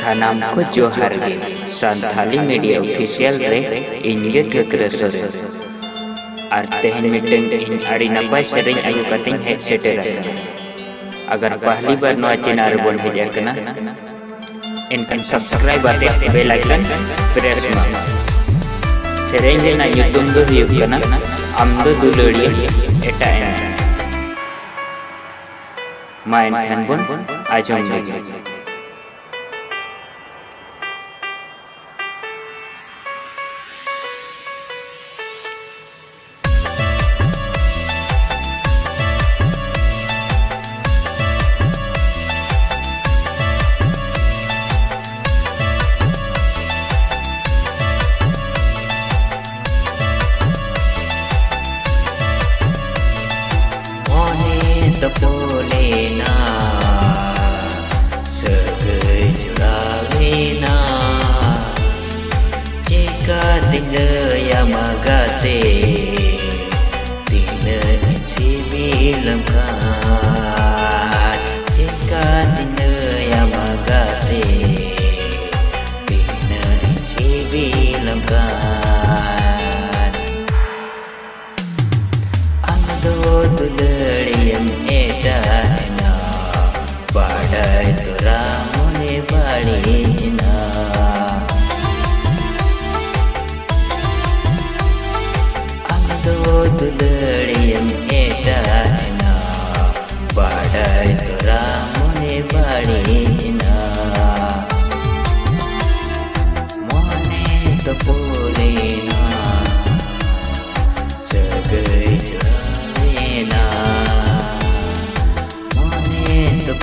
सानाम को जोहार गे Santali media official रे इनगे टेक्रेसो रे और तेहन मीटिंग इन आड़ी नपाय सेरें आयु कटिंग हेड सेटर अगर पहली बार नवा चैनल बोल भेजा कना इनकन सब्सक्राइब आते बेल आइकन प्रेस मा सेरें लेना यूट्यूब दो हुयुग कना आमदो दुलड़िया एटा एन माइन थन बोन आजम लगे बोलेना सगै जुड़ावेना jika tinggal yang magate tidak si bilang kan jika tinggal yang magate tidak si bilang kan ando tularian edana badai turamune balina ando tularian edana badai turamune balina mone topulina segai juravena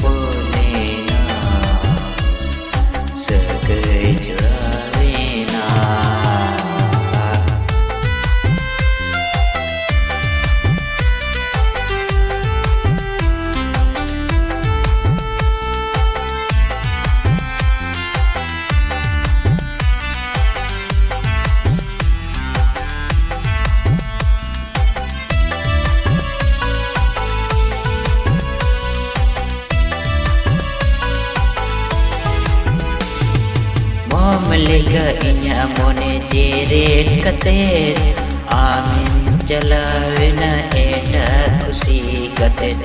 bolehna segai juravena Malika inya mone jerit katet amin jalawena eta kusi katet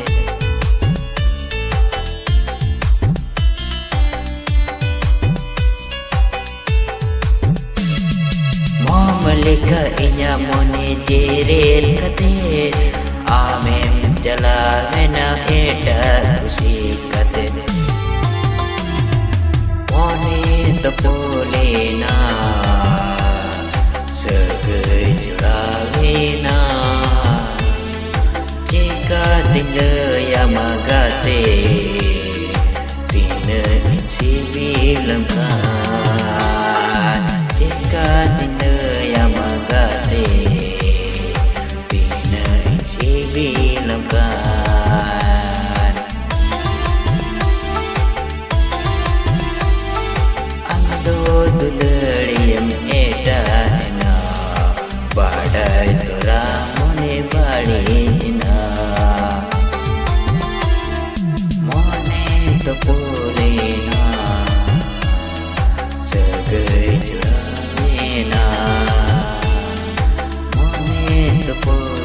Malika inya mone jerit katet amin jalawena eta kusi katet bolehna segai juravena jika tinggal yang magate tidak si bilang kan jika tinggal yang magate tidak si bilang kan tularian edana badai turamune balina mone topulina segai juravena mone topulina